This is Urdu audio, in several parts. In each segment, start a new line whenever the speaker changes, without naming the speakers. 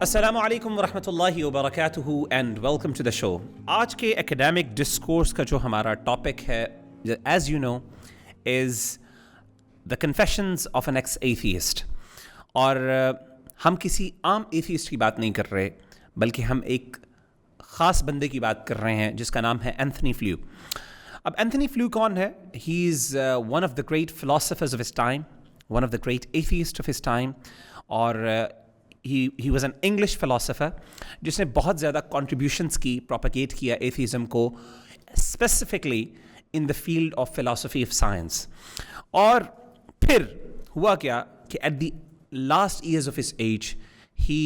السلام علیکم ورحمۃ اللہ وبرکاتہ and welcome to the show. آج کے ایکڈیمک ڈسکورس کا جو ہمارا ٹاپک ہے, as you know, is the confessions of an ex atheist. اور ہم کسی عام ایتھیسٹ کی بات نہیں کر رہے, بلکہ ہم ایک خاص بندے کی بات کر رہے ہیں جس کا نام ہے اینتھنی فلیو. اب اینتھنی فلیو کون ہے؟ He is one of the great philosophers of his time, one of the great atheist of his time. اور he was an English philosopher جس نے بہت زیادہ contributions کی, propagate کیا atheism کو, specifically in the field of philosophy of science. اور پھر ہوا کیا کہ at the last years of his age he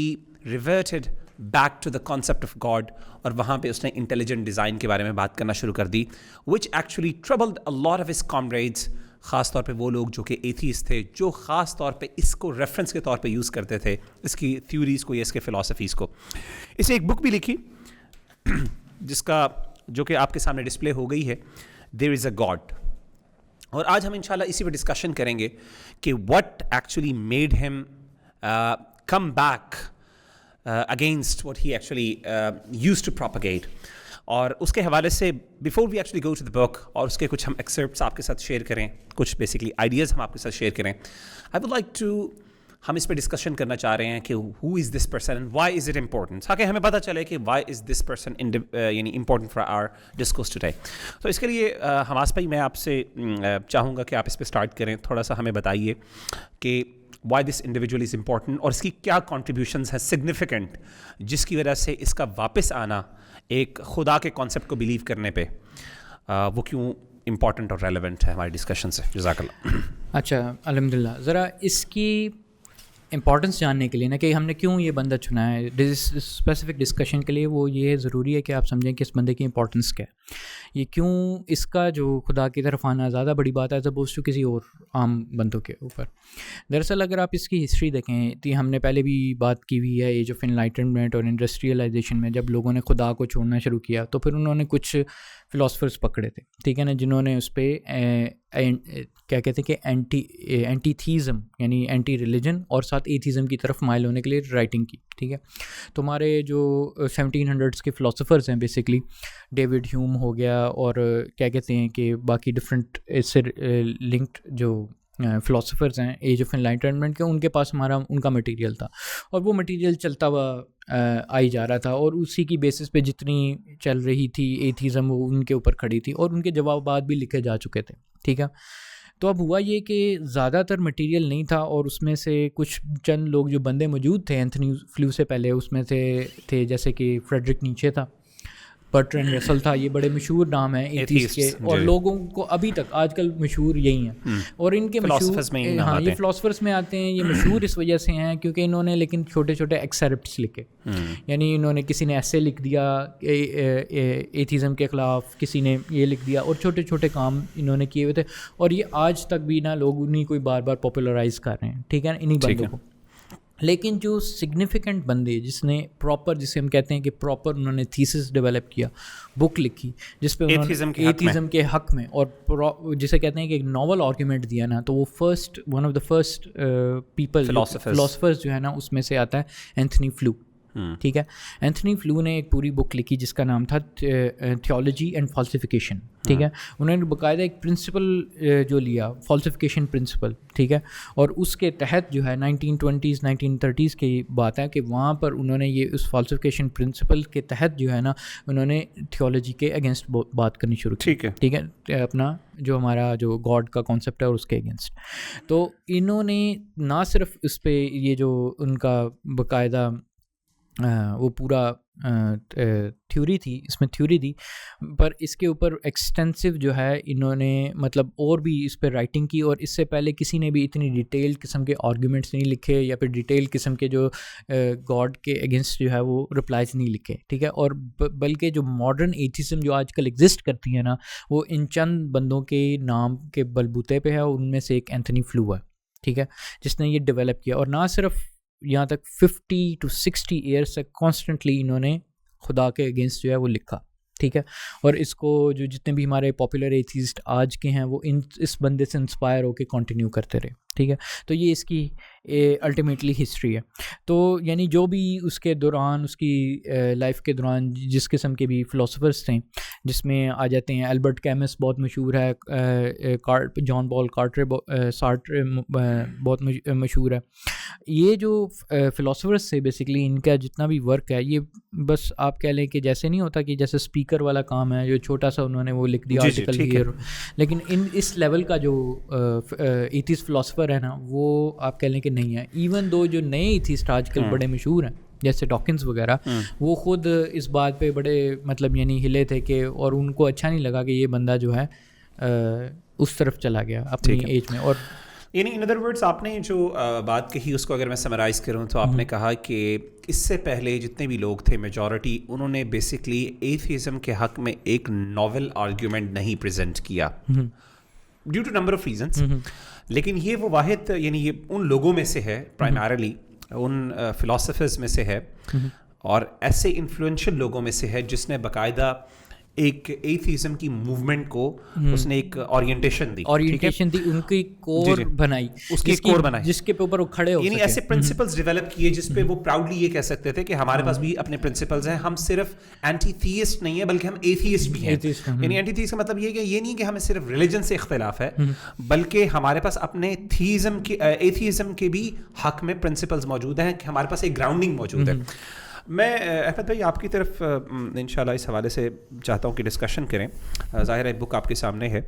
reverted back to the concept of God, اور وہاں پہ اس نے intelligent design کے بارے میں بات کرنا شروع کر دی, which actually troubled a lot of his comrades, خاص طور پہ وہ لوگ جو کہ ایتھیسٹ تھے, جو خاص طور پہ اس کو ریفرنس کے طور پہ یوز کرتے تھے, اس کی تھیوریز کو یا اس کے فلاسفیز کو. اس نے ایک بک بھی لکھی جس کا جو کہ آپ کے سامنے ڈسپلے ہو گئی ہے, دیر از اے گاڈ. اور آج ہم انشاءاللہ اسی پہ ڈسکشن کریں گے کہ what actually made him come back against what he actually used to propagate. اور اس کے حوالے سے before we actually go to the book اور اس کے کچھ ہم ایکسرپٹس آپ کے ساتھ شیئر کریں, کچھ بیسکلی آئیڈیاز ہم آپ کے ساتھ شیئر کریں, آئی ووڈ لائک ٹو, ہم اس پہ ڈسکشن کرنا چاہ رہے ہیں کہ who is this person and why is it important, تاکہ ہمیں پتہ چلے کہ وائی از دس پرسن یعنی important for our discourse today. تو اس کے لیے حماس بھائی, میں آپ سے چاہوں گا کہ آپ اس پہ اسٹارٹ کریں, تھوڑا سا ہمیں بتائیے کہ why this individual is important اور اس کی کیا کنٹریبیوشنز ہیں سگنیفیکنٹ, جس کی وجہ سے اس کا واپس آنا ایک خدا کے کانسیپٹ کو بلیو کرنے پہ وہ کیوں امپورٹنٹ اور ریلیونٹ ہے ہماری ڈسکشن سے. جزاک اللہ.
اچھا, الحمدللہ. ذرا اس کی امپورٹنس جاننے کے لیے نا کہ ہم نے کیوں یہ بندہ چنا ہے اسپیسیفک ڈسکشن کے لیے, وہ یہ ضروری ہے کہ آپ سمجھیں کہ اس بندے کی امپورٹنس کیا ہے, یہ کیوں اس کا جو خدا کی طرف آنا زیادہ بڑی بات ہے ایز اپوز ٹو کسی اور عام بندوں کے اوپر. دراصل اگر آپ اس کی ہسٹری دیکھیں تو ہم نے پہلے بھی بات کی ہوئی ہے, ایج آف انلائٹنمنٹ اور انڈسٹریلائزیشن میں جب لوگوں نے خدا کو چھوڑنا شروع کیا تو پھر انہوں نے کچھ فلاسفرز پکڑے تھے, ٹھیک ہے نا, جنہوں نے اس پہ کیا کہتے ہیں کہ اینٹی تھیزم یعنی اینٹی ریلیجن اور ساتھ ایتھیزم کی طرف مائل ہونے کے لیے رائٹنگ کی, ٹھیک ہے. تو ہمارے جو 1700s کے فلاسفرز ہیں بیسکلی ڈیوڈ ہیوم ہو گیا, اور کیا کہتے ہیں کہ باقی ڈفرینٹ اس سے لنکڈ جو فلاسفرز ہیں ایج آف انلائٹنمنٹ کے, ان کے پاس ان کا مٹیریل تھا, اور وہ مٹیریل چلتا ہوا آئی جا رہا تھا, اور اسی کی بیسس پہ جتنی چل رہی تھی ایتھیزم وہ ان کے اوپر کھڑی تھی, اور ان کے جوابات بھی لکھے جا چکے تھے, ٹھیک ہے. تو اب ہوا یہ کہ زیادہ تر مٹیریل نہیں تھا, اور اس میں سے کچھ چند لوگ جو بندے موجود تھے اینتھنی فلیو سے پہلے, اس میں تھے جیسے کہ فریڈرک نیچے تھا, برٹرینڈ رسل تھا, یہ بڑے مشہور نام ہیں ایتھیسٹ کے, اور لوگوں کو ابھی تک آج کل مشہور یہی ہیں, اور ان کے مشہور, ہاں یہ فلاسفرس میں آتے ہیں. یہ مشہور اس وجہ سے ہیں کیونکہ انہوں نے لیکن چھوٹے چھوٹے ایکسرپٹس لکھے, یعنی انہوں نے کسی نے ایسے لکھ دیا ایتھیزم کے خلاف, کسی نے یہ لکھ دیا, اور چھوٹے چھوٹے کام انہوں نے کیے ہوئے تھے, اور یہ آج تک بھی نا لوگ انہیں کوئی بار بار پاپولرائز کر رہے ہیں, ٹھیک ہے, انہیں بندوں کو. لیکن جو سگنیفیکنٹ بندے جس نے پراپر, جسے ہم کہتے ہیں کہ پراپر انہوں نے تھیسس ڈیولپ کیا, بک لکھی جس پہ ایتھیزم کے حق میں, اور جسے کہتے ہیں کہ ایک ناول آرگیومنٹ دیا نا, تو وہ one of the first people philosophers جو ہے نا اس میں سے آتا ہے اینتھنی فلیو, ٹھیک ہے. اینتھنی فلیو نے ایک پوری بک لکھی جس کا نام تھا تھیولوجی اینڈ فالسیفیکیشن, ٹھیک ہے. انہوں نے باقاعدہ ایک پرنسپل جو لیا, فالسیفیکیشن پرنسپل, ٹھیک ہے, اور اس کے تحت جو ہے 1920s 1930s کی بات ہے کہ وہاں پر انہوں نے یہ اس فالسیفیکیشن پرنسپل کے تحت جو ہے نا انہوں نے تھیولوجی کے اگینسٹ بات کرنی شروع کی, ٹھیک ہے, اپنا جو ہمارا جو گاڈ کا کانسیپٹ ہے اور اس کے اگینسٹ. تو انہوں نے نہ صرف اس پہ یہ جو ان کا باقاعدہ وہ پورا تھیوری تھی, اس میں تھیوری تھی, پر اس کے اوپر ایکسٹینسو جو ہے انہوں نے مطلب اور بھی اس پہ رائٹنگ کی, اور اس سے پہلے کسی نے بھی اتنی ڈیٹیل قسم کے آرگیومنٹس نہیں لکھے, یا پھر ڈیٹیل قسم کے جو گاڈ کے اگینسٹ جو ہے وہ رپلائز نہیں لکھے, ٹھیک ہے. اور بلکہ جو ماڈرن ایتھیزم جو آج کل ایگزسٹ کرتی ہے نا, وہ ان چند بندوں کے نام کے بلبوتے پہ ہے, اور ان میں سے ایک اینتھنی فلیو ہے, ٹھیک ہے, جس نے یہ ڈیولپ کیا. اور نہ صرف یہاں تک 50 to 60 ایئرس تک کانسٹنٹلی انہوں نے خدا کے اگینسٹ جو ہے وہ لکھا, ٹھیک ہے. اور اس کو جو جتنے بھی ہمارے پاپولر ایتھیسٹ آج کے ہیں وہ اس بندے سے انسپائر ہو کے کنٹینیو کرتے رہے, ٹھیک ہے. تو یہ اس کی الٹیمیٹلی ہسٹری ہے. تو یعنی جو بھی اس کے دوران اس کی لائف کے دوران جس قسم کے بھی فلاسفرس تھے, جس میں آ جاتے ہیں البرٹ کیمس بہت مشہور ہے, جان پال سارٹر بہت مشہور ہے. یہ جو فلاسفرس تھے بیسکلی ان کا جتنا بھی ورک ہے یہ بس آپ کہہ لیں کہ جیسے نہیں ہوتا کہ جیسے اسپیکر والا کام ہے جو چھوٹا سا انہوں نے وہ لکھ دیا آرٹیکل ہیئر, لیکن اس لیول کا جو ایتھیسٹ فلاسفر ہے نا وہ آپ کہہ لیں کہ نہیں ہے. ایون دو جو نئے ایتھیسٹ آج کل بڑے مشہور ہیں جیسے ڈاکنز وغیرہ, وہ خود اس بات پہ بڑے مطلب یعنی ہلے تھے کہ, اور ان کو اچھا نہیں لگا کہ یہ بندہ جو ہے اس طرف چلا گیا اپنی ایج میں. اور
یعنی ان ادر ورڈس آپ نے جو بات کہی اس کو اگر میں سمرائز کروں تو آپ نے کہا کہ اس سے پہلے جتنے بھی لوگ تھے میجورٹی انہوں نے بیسکلی ایتھیزم کے حق میں ایک ناول آرگیومنٹ نہیں پریزنٹ کیا due to number of reasons, لیکن یہ وہ واحد یعنی یہ ان لوگوں میں سے ہے پرائمرلی ان فلاسفرز میں سے ہے اور ایسے انفلوئنشل لوگوں میں سے ہے جس نے باقاعدہ ایک ایتھیزم کی موومنٹ کو اس نے ایک اورینٹیشن دی,
ان کی کور بنائی,
اس کی کور بنائی
جس کے اوپر وہ کھڑے ہو,
یعنی ایسے پرنسپلز ڈیولپ کیے جس پہ وہ پراؤڈلی یہ کہہ سکتے تھے کہ ہمارے پاس بھی اپنے پرنسپلز ہیں, ہم صرف اینٹی تھیسٹ نہیں ہیں بلکہ ہم ایتھیسٹ بھی ہیں. یعنی اینٹی تھیسٹ کا مطلب یہ نہیں کہ ہمیں صرف ریلیجن سے اختلاف ہے بلکہ ہمارے پاس اپنے تھیزم کے ایتھیزم کے بھی حق میں پرنسپلز موجود ہیں, کہ ہمارے پاس ایک گراؤنڈنگ موجود ہے. میں احمد بھائی آپ کی طرف انشاءاللہ اس حوالے سے چاہتا ہوں کہ ڈسکشن کریں. ظاہر ہے بک آپ کے سامنے ہے,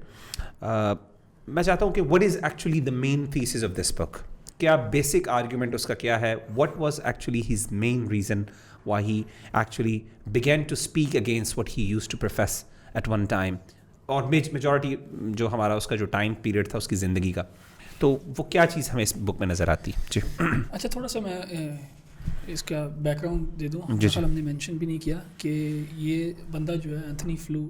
میں چاہتا ہوں کہ what is actually the main thesis of this book, کیا بیسک آرگیومنٹ اس کا کیا ہے, what was actually his main reason why he actually began to speak against what he used to profess at one time, اور میجورٹی جو ہمارا اس کا جو ٹائم پیریڈ تھا اس کی زندگی کا, تو وہ کیا چیز ہمیں اس بک میں نظر آتی. جی
اچھا, تھوڑا سا میں اس کا بیک گراؤنڈ دے دوں. ہم نے مینشن بھی نہیں کیا کہ یہ بندہ جو ہے اینتھنی فلو,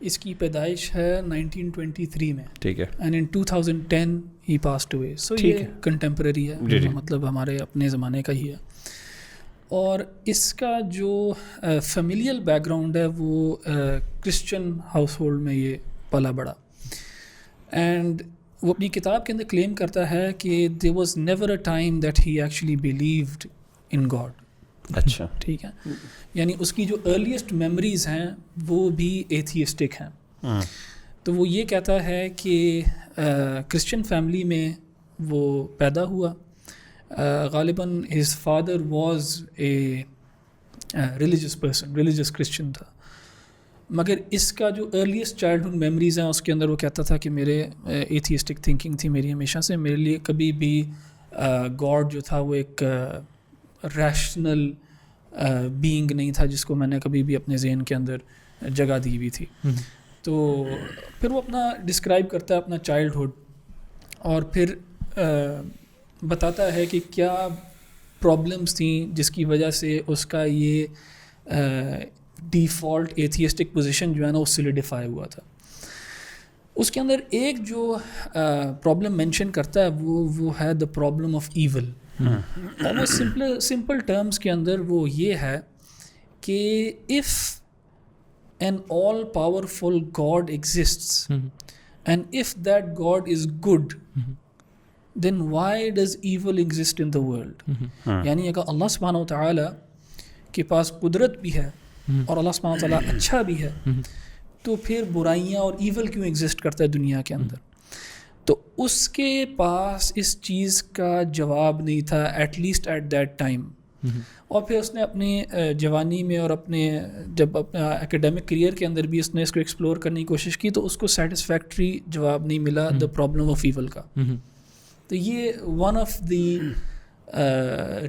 اس کی پیدائش ہے 1923 میں,
ٹھیک ہے,
اینڈ ان 2010 ہی پاسڈ ہوئے. سو یہ کنٹمپریری ہے, مطلب ہمارے اپنے زمانے کا ہی ہے. اور اس کا جو فیملیل بیک گراؤنڈ ہے وہ کرسچن ہاؤس ہولڈ میں یہ پلا بڑا, اینڈ وہ اپنی کتاب کے اندر کلیم کرتا ہے کہ there was never a time that he actually believed in God.
اچھا,
ٹھیک ہے, یعنی اس کی جو ارلیسٹ میموریز ہیں وہ بھی ایتھیسٹک ہیں. تو وہ یہ کہتا ہے کہ کرسچن فیملی میں وہ پیدا ہوا, غالباً his father was a religious person, religious Christian تھا, مگر اس کا جو ارلیسٹ چائلڈہڈ میموریز ہیں اس کے اندر وہ کہتا تھا کہ میرے ایتھیسٹک تھنکنگ تھی میری ہمیشہ سے, میرے لیے کبھی بھی گاڈ جو تھا وہ ایک ریشنل بینگ نہیں تھا جس کو میں نے کبھی بھی اپنے ذہن کے اندر جگہ دی ہوئی تھی. تو پھر وہ اپنا ڈسکرائب کرتا ہے اپنا چائلڈہڈ, اور پھر بتاتا ہے کہ کیا پرابلمس تھیں جس کی وجہ سے اس کا یہ ڈیفالٹ ایتھیسٹک پوزیشن جو ہے نا وہ سولیڈیفائی ہوا تھا. اس کے اندر ایک جو پرابلم مینشن کرتا ہے وہ ہے دا پرابلم آف ایول. اور سمپل ٹرمز کے اندر وہ یہ ہے کہ if an all powerful God exists and if that God is good then why does evil exist in the world. یعنی اگر اللہ سبحانہ و تعالیٰ کے پاس قدرت بھی ہے اور اللہ سبحانہ و تعالیٰ اچھا بھی ہے تو پھر برائیاں اور ایول کیوں ایگزسٹ کرتا ہے دنیا کے اندر. تو اس کے پاس اس چیز کا جواب نہیں تھا, at least at that time. اور پھر اس نے اپنی جوانی میں اور اپنے جب اپنا اکیڈمک کریئر کے اندر بھی اس نے اس کو ایکسپلور کرنے کی کوشش کی تو اس کو سیٹسفیکٹری جواب نہیں ملا دا پرابلم آف ایول کا. تو یہ ون آف دی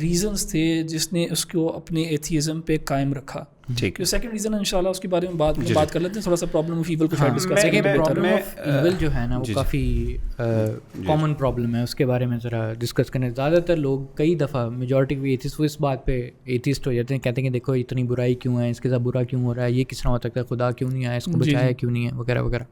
ریزنس تھے جس نے اس کو اپنے ایتھیزم پہ قائم رکھا.
ٹھیک ہے,
سیکنڈ ریزن انشاءاللہ اس کے بارے میں بات کر لیتے ہیں, تھوڑا سا پرابلم آف ایول کو شاید ڈسکس
کریں. پرابلم آف ایول جو ہے نا وہ کافی کامن پرابلم ہے, اس کے بارے میں ذرا ڈسکس کریں. زیادہ تر لوگ کئی دفعہ میجورٹی بھی ایتھیسٹ وہ اس بات پہ ایتھیسٹ ہو جاتے ہیں, کہتے ہیں کہ دیکھو اتنی برائی کیوں ہے, اس کے ساتھ برا کیوں ہو رہا ہے, یہ کس طرح ہو سکتا ہے, خدا کیوں نہیں آیا, اس کو بچایا کیوں نہیں ہے, وغیرہ وغیرہ.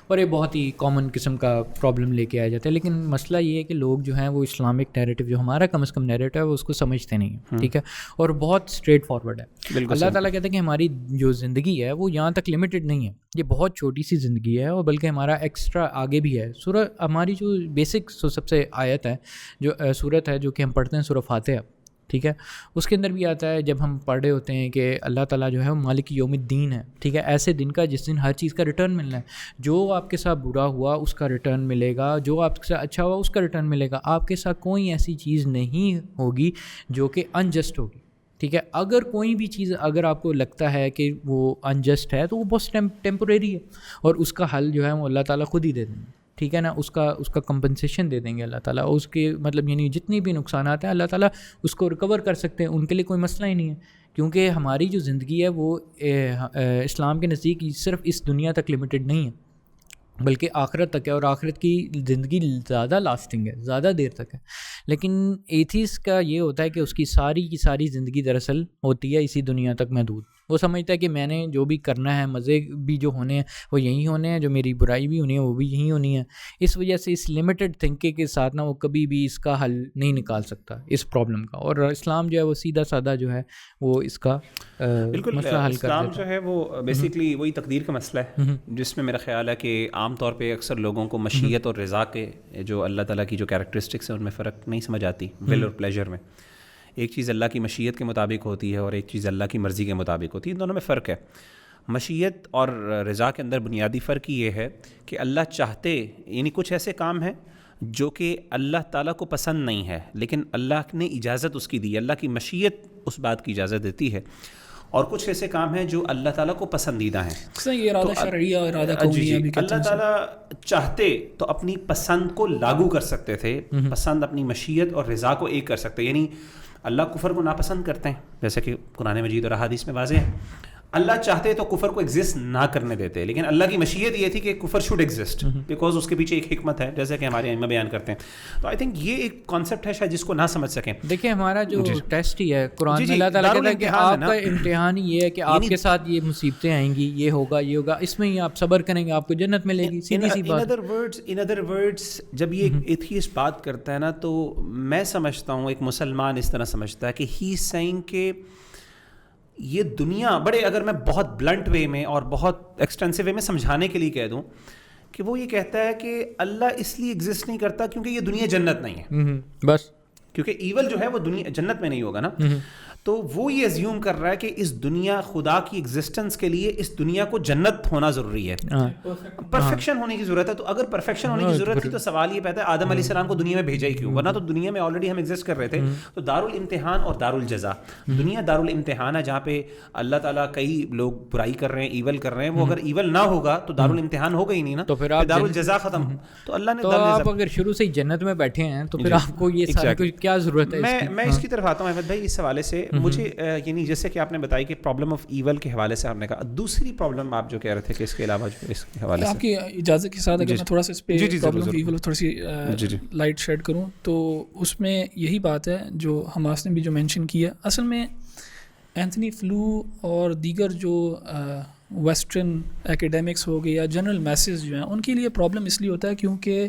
اور یہ بہت ہی کامن قسم کا پرابلم لے کے آیا جاتا ہے. لیکن مسئلہ یہ ہے کہ لوگ جو ہیں وہ اسلامک نیریٹو جو ہمارا کم از کم نیریٹو ہے وہ اس کو سمجھتے نہیں ہیں. ٹھیک ہے, اور بہت اسٹریٹ فارورڈ ہے. اللہ تعالیٰ کے کہتا ہے کہ ہماری جو زندگی ہے وہ یہاں تک لمیٹڈ نہیں ہے, یہ بہت چھوٹی سی زندگی ہے, اور بلکہ ہمارا ایکسٹرا آگے بھی ہے. سورہ ہماری جو بیسک سب سے آیت ہے, جو صورت ہے جو کہ ہم پڑھتے ہیں, سورہ فاتحہ, ٹھیک ہے, اس کے اندر بھی آتا ہے جب ہم پڑھ رہے ہوتے ہیں کہ اللہ تعالیٰ جو ہے وہ مالک یوم الدین ہے, ٹھیک ہے, ایسے دن کا جس دن ہر چیز کا ریٹرن ملنا ہے. جو آپ کے ساتھ برا ہوا اس کا ریٹرن ملے گا, جو آپ کے ساتھ اچھا ہوا اس کا ریٹرن ملے گا. آپ کے ساتھ کوئی ایسی چیز نہیں ہوگی جو کہ انجسٹ ہوگی, ٹھیک ہے. اگر کوئی بھی چیز اگر آپ کو لگتا ہے کہ وہ انجسٹ ہے تو وہ بہت ٹیمپریری ہے, اور اس کا حل جو ہے وہ اللہ تعالیٰ خود ہی دے دیں گے, ٹھیک ہے نا, اس کا کمپنسیشن دے دیں گے اللہ تعالیٰ. اس کے مطلب یعنی جتنی بھی نقصانات ہیں اللہ تعالیٰ اس کو ریکور کر سکتے ہیں, ان کے لیے کوئی مسئلہ ہی نہیں ہے. کیونکہ ہماری جو زندگی ہے وہ اسلام کے نزدیک صرف اس دنیا تک لمیٹڈ نہیں ہے بلکہ آخرت تک ہے, اور آخرت کی زندگی زیادہ لاسٹنگ ہے, زیادہ دیر تک ہے. لیکن ایتھیسٹ کا یہ ہوتا ہے کہ اس کی ساری زندگی دراصل ہوتی ہے اسی دنیا تک محدود. وہ سمجھتا ہے کہ میں نے جو بھی کرنا ہے, مزے بھی جو ہونے ہیں وہ یہی ہونے ہیں, جو میری برائی بھی ہونی ہے وہ بھی یہی ہونی ہے. اس وجہ سے اس لمیٹڈ تھنکنگ کے ساتھ نا وہ کبھی بھی اس کا حل نہیں نکال سکتا اس پرابلم کا. اور اسلام جو ہے وہ سیدھا سادہ جو ہے وہ اس کا
بالکل
مسئلہ حل کر دیتا ہے.
اسلام جو ہے وہ بیسیکلی وہی تقدیر کا مسئلہ ہے, جس میں میرا خیال ہے کہ عام طور پہ اکثر لوگوں کو مشیت اور رضا کے جو اللہ تعالیٰ کی جو کیریکٹرسٹکس ہیں ان میں فرق نہیں سمجھ آتی. ول اور پلیجر میں ایک چیز اللہ کی مشیت کے مطابق ہوتی ہے اور ایک چیز اللہ کی مرضی کے مطابق ہوتی ہے, ان دونوں میں فرق ہے. مشیت اور رضا کے اندر بنیادی فرق یہ ہے کہ اللہ چاہتے, یعنی کچھ ایسے کام ہیں جو کہ اللہ تعالیٰ کو پسند نہیں ہے لیکن اللہ نے اجازت اس کی دی, اللہ کی مشیت اس بات کی اجازت دیتی ہے. اور کچھ ایسے کام ہیں جو اللہ تعالیٰ کو پسندیدہ ہیں.
یہ ارادہ شرعیہ اور ارادہ کونیہ بھی کہتے ہیں.
اللہ تعالیٰ چاہتے تو اپنی پسند کو لاگو کر سکتے تھے, پسند اپنی مشیت اور رضا کو ایک کر سکتے. یعنی اللہ کفر کو ناپسند کرتے ہیں, جیسے کہ قرآن مجید اور احادیث میں واضح ہے. اللہ چاہتے تو کفر کو ایگزسٹ نہ کرنے دیتے, لیکن اللہ کی مشیت یہ تھی کہ کفر شوڈ ایگزسٹ بیکاز اس کے پیچھے ایک حکمت ہے, جیسے کہ ہمارے ائمہ بیان کرتے ہیں. تو آئی تھنک یہ ایک کانسیپٹ ہے شاید جس کو نہ سمجھ سکیں.
دیکھیں ہمارا جو ٹیسٹ ہی ہے قرآن میں اللہ تعالیٰ کہتا ہے کہ آپ کا امتحان یہ ہے کہ آپ کے ساتھ یہ مصیبتیں آئیں گی, یہ ہوگا, اس میں ہی آپ صبر کریں گے آپ کو جنت ملے گی, سیدھی سی بات.
ان ادر ورڈز جب یہ ایتھیسٹ بات کرتا ہے نا تو میں سمجھتا ہوں ایک مسلمان اس طرح سمجھتا ہے کہ ہی سینگ کہ یہ دنیا بڑے, اگر میں بہت بلنٹ وے میں اور بہت ایکسٹینسو وے میں سمجھانے کے لیے کہہ دوں کہ وہ یہ کہتا ہے کہ اللہ اس لیے ایگزسٹ نہیں کرتا کیونکہ یہ دنیا جنت نہیں ہے,
بس
کیونکہ ایول جو ہے وہ دنیا جنت میں نہیں ہوگا نا. تو وہ یہ ازیوم کر رہا ہے کہ اس دنیا خدا کی ایگزسٹنس کے لیے اس دنیا کو جنت ہونا ضروری ہے, پرفیکشن ہونے کی ضرورت ہے. تو اگر پرفیکشن ہونے کی ضرورت تھی تو سوال یہ پیدا ہے آدم علیہ السلام کو دنیا میں بھیجا ہی کیوں, ورنہ تو دنیا میں آلریڈی ہم ایگزسٹ کر رہے تھے. تو دارالامتحان اور دارالجزا, دنیا دارالامتحان ہے جہاں پہ اللہ تعالیٰ کئی لوگ برائی کر رہے ہیں, ایول کر رہے ہیں. وہ اگر ایول نہ ہوگا تو دارالامتحان ہوگا ہی نہیں نا, تو پھر دارالجزا ختم. تو اللہ نے,
تو آپ اگر شروع سے ہی جنت میں بیٹھے ہیں تو پھر آپ کو یہ سارا کچھ کیا ضرورت ہے.
میں اس کی طرف آتا ہوں احمد بھائی اس حوالے سے. مجھے یعنی جیسے کہ آپ نے بتائی کہ پرابلم آف ایول کے حوالے سے آپ نے کہا, دوسری پرابلم آپ جو کہہ رہے تھے کہ اس کے علاوہ جو اس کے حوالے سے
آپ کی اجازت کے ساتھ اگر میں تھوڑا سا اس پہ پرابلم آف ایول تھوڑی سی لائٹ شیڈ کروں تو اس میں یہی بات ہے جو حماس نے بھی جو مینشن کیا. اصل میں اینتھنی فلو اور دیگر جو ویسٹرن ایکیڈیمکس ہو گئے یا جنرل میسز جو ہیں ان کے لیے پرابلم اس لیے ہوتا ہے کیونکہ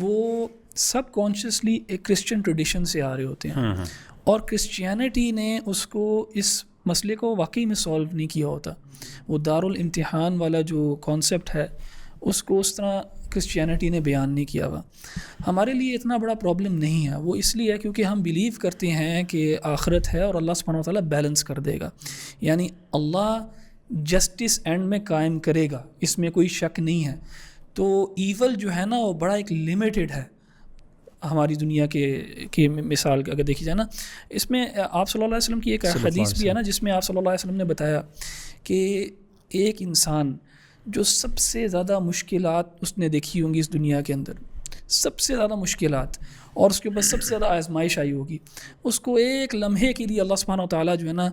وہ سب کانشیسلی ایک کرسچن ٹریڈیشن سے آ رہے ہوتے ہیں, اور کرسچینٹی نے اس کو اس مسئلے کو واقعی میں سولو نہیں کیا ہوتا. وہ دارالامتحان والا جو کانسیپٹ ہے اس کو اس طرح کرسچینٹی نے بیان نہیں کیا ہوا. ہمارے لیے اتنا بڑا پرابلم نہیں ہے, وہ اس لیے ہے کیونکہ ہم بلیو کرتے ہیں کہ آخرت ہے اور اللہ سبحانہ و تعالیٰ بیلنس کر دے گا, یعنی اللہ جسٹس اینڈ میں قائم کرے گا, اس میں کوئی شک نہیں ہے. تو ایول جو ہے نا وہ بڑا ایک لمیٹیڈ ہے ہماری دنیا کے مثال اگر دیکھی جائے نا. اس میں آپ صلی اللہ علیہ وسلم کی ایک حدیث بھی ہے نا جس میں آپ صلی اللہ علیہ وسلم نے بتایا کہ ایک انسان جو سب سے زیادہ مشکلات اس نے دیکھی ہوں گی اس دنیا کے اندر, سب سے زیادہ مشکلات, اور اس کے اوپر سب سے زیادہ آزمائش آئی ہوگی, اس کو ایک لمحے کے لیے اللہ سبحانہ و تعالیٰ جو ہے نا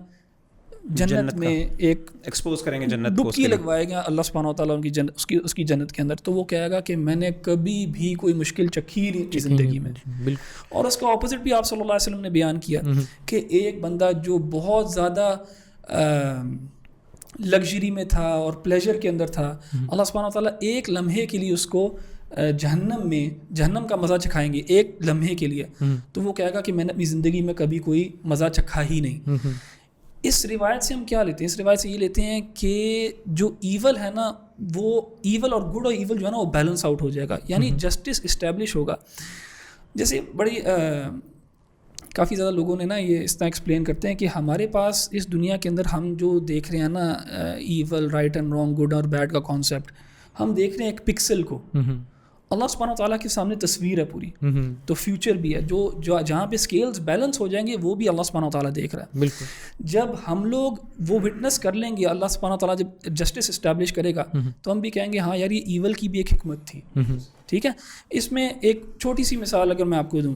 جنت میں ایک
ایکسپوز کریں گے, جنت
ڈبکی لگوائے گا اللہ سبحانہ و تعالیٰ ان کی اس کی جنت کے اندر. تو وہ کہے گا کہ میں نے کبھی بھی کوئی مشکل چکھی نہیں زندگی میں. اور اس کا اپوزٹ بھی آپ صلی اللہ علیہ وسلم نے بیان کیا کہ ایک بندہ جو بہت زیادہ لگژری میں تھا اور پلیجر کے اندر تھا, اللہ سبحانہ و تعالیٰ ایک لمحے کے لیے اس کو جہنم کا مزہ چکھائیں گے ایک لمحے کے لیے. تو وہ کہے گا کہ میں نے اپنی زندگی میں کبھی کوئی مزہ چکھا ہی نہیں. اس روایت سے ہم کیا لیتے ہیں؟ اس روایت سے یہ لیتے ہیں کہ جو ایول ہے نا وہ ایول اور گڈ اور ایول جو ہے نا وہ بیلنس آؤٹ ہو جائے گا, یعنی جسٹس اسٹیبلش ہوگا. جیسے بڑی کافی زیادہ لوگوں نے نا یہ اس طرح ایکسپلین کرتے ہیں کہ ہمارے پاس اس دنیا کے اندر ہم جو دیکھ رہے ہیں نا evil, right and wrong, good اور بیڈ کا کانسیپٹ, ہم دیکھ رہے ہیں ایک پکسل کو. اللہ سبحانہ تعالیٰ کے سامنے تصویر ہے پوری, تو فیوچر بھی ہے جو جہاں پہ اسکیلز بیلنس ہو جائیں گے وہ بھی اللہ سبحانہ تعالیٰ دیکھ رہا ہے.
بالکل.
جب ہم لوگ وہ وٹنس کر لیں گے, اللہ سبحانہ تعالیٰ جب جسٹس اسٹیبلش کرے گا تو ہم بھی کہیں گے ہاں یار یہ ایول کی بھی ایک حکمت تھی. ٹھیک ہے. اس میں ایک چھوٹی سی مثال اگر میں آپ کو دوں,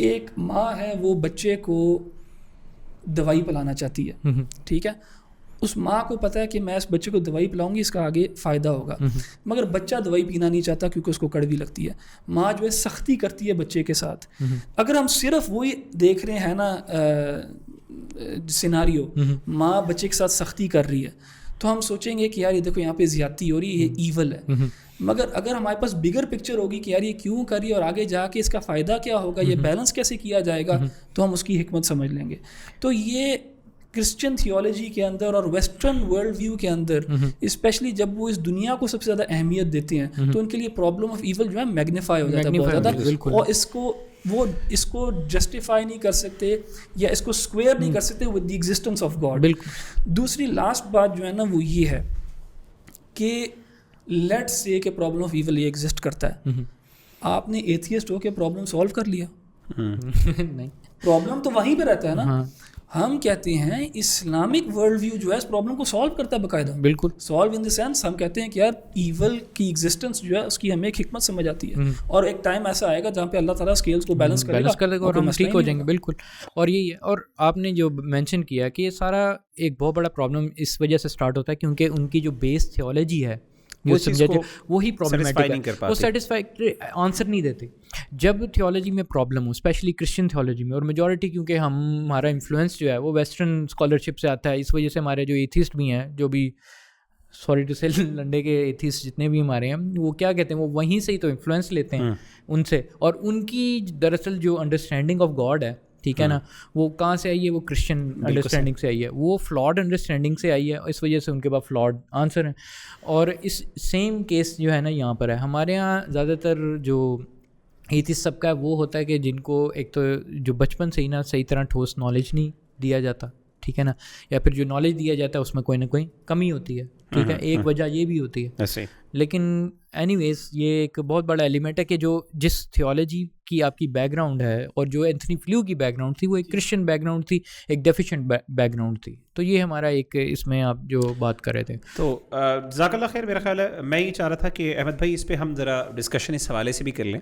ایک ماں ہے وہ بچے کو دوائی پلانا چاہتی ہے. ٹھیک ہے. اس ماں کو پتہ ہے کہ میں اس بچے کو دوائی پلاؤں گی اس کا آگے فائدہ ہوگا, مگر بچہ دوائی پینا نہیں چاہتا کیونکہ اس کو کڑوی لگتی ہے. ماں جو ہے سختی کرتی ہے بچے کے ساتھ. اگر ہم صرف وہی دیکھ رہے ہیں نا سیناریو, ماں بچے کے ساتھ سختی کر رہی ہے, تو ہم سوچیں گے کہ یار یہ دیکھو یہاں پہ زیادتی ہو رہی ہے, یہ ایول ہے. مگر اگر ہمارے پاس بگر پکچر ہوگی کہ یار یہ کیوں کر رہی ہے اور آگے جا کے اس کا فائدہ کیا ہوگا, یہ بیلنس کیسے کیا جائے گا, تو ہم اس کی حکمت سمجھ لیں گے. تو یہ کرسچن تھیولوجی کے اندر اور ویسٹرن ورلڈ ویو کے اندر اسپیشلی جب وہ اس دنیا کو سب سے زیادہ اہمیت دیتے ہیں تو ان کے لیے پرابلم آف ایول جو ہے میگنیفائی ہو جاتا ہے بہت زیادہ, اور اس کو جسٹیفائی نہیں کر سکتے یا اس کو اسکوئر نہیں کر سکتے with the existence of God. دوسری لاسٹ بات جو ہے نا وہ یہ ہے کہ لیٹ سے کہ پرابلم آف ایول یہ ایگزسٹ کرتا ہے. آپ نے ایتھیسٹ ہو کے پرابلم سالو کر لیا؟ نہیں, پرابلم تو وہیں پہ رہتا ہے نا. ہم کہتے ہیں اسلامک ورلڈ ویو جو ہے اس پرابلم کو سالو کرتا ہے باقاعدہ. بالکل سالو ان دی سینس ہم کہتے ہیں کہ یار ایول کی ایگزسٹنس جو ہے اس کی ہمیں ایک حکمت سمجھ آتی ہے, اور ایک ٹائم ایسا آئے گا جہاں پہ اللہ تعالیٰ اسکیلس کو بیلنس کرے گا اور ہم ٹھیک ہو جائیں گے. بالکل.
اور یہی ہے, اور آپ نے جو مینشن کیا کہ یہ سارا ایک بہت بڑا پرابلم اس وجہ سے اسٹارٹ ہوتا ہے کیونکہ ان کی جو بیس تھیولوجی ہے وہی پرابلمٹک ہے, وہ سیٹسفیکٹری آنسر نہیں دیتے. جب تھیولوجی میں پرابلم ہو, اسپیشلی کرسچن تھیولوجی میں, اور میجورٹی کیونکہ ہمارا انفلوئنس جو ہے وہ ویسٹرن اسکالرشپ سے آتا ہے, اس وجہ سے ہمارے جو ایتھیسٹ بھی ہیں, جو بھی سوری ٹو سے لنڈے کے ایتھیسٹ جتنے بھی ہمارے ہیں, وہ کیا کہتے ہیں, وہ وہیں سے ہی تو انفلوئنس لیتے ہیں ان سے, اور ان کی دراصل جو انڈرسٹینڈنگ آف گاڈ ہے, ٹھیک ہے نا, وہ کہاں سے آئی ہے, وہ کرسچن انڈرسٹینڈنگ سے آئی ہے, وہ فلاڈ انڈرسٹینڈنگ سے آئی ہے, اس وجہ سے ان کے پاس فلاڈ آنسر ہیں. اور اس سیم کیس جو ہے نا یہاں پر ہے. ہمارے یہاں زیادہ تر جو ایتھیسٹ سب کا ہے وہ ہوتا ہے کہ جن کو ایک تو جو بچپن سے ہی نا صحیح طرح ٹھوس نالج نہیں دیا جاتا, ٹھیک ہے نا, یا پھر جو نالج دیا جاتا ہے اس میں کوئی نہ کوئی کمی ہوتی ہے, ٹھیک ہے, ایک وجہ یہ بھی ہوتی ہے. لیکن اینی ویز یہ ایک بہت بڑا ایلیمنٹ ہے کہ جس تھیولوجی کی آپ کی بیک گراؤنڈ ہے, اور جو اینتھنی فلیو کی بیک گراؤنڈ تھی وہ ایک کرسچن بیک گراؤنڈ تھی, ایک ڈیفیشینٹ بیک گراؤنڈ تھی. تو یہ ہمارا ایک اس میں آپ جو بات کر رہے تھے.
تو جزاک اللہ خیر. میرا خیال ہے میں یہ چاہ رہا تھا کہ احمد بھائی اس پہ ہم ذرا ڈسکشن اس حوالے سے بھی کر لیں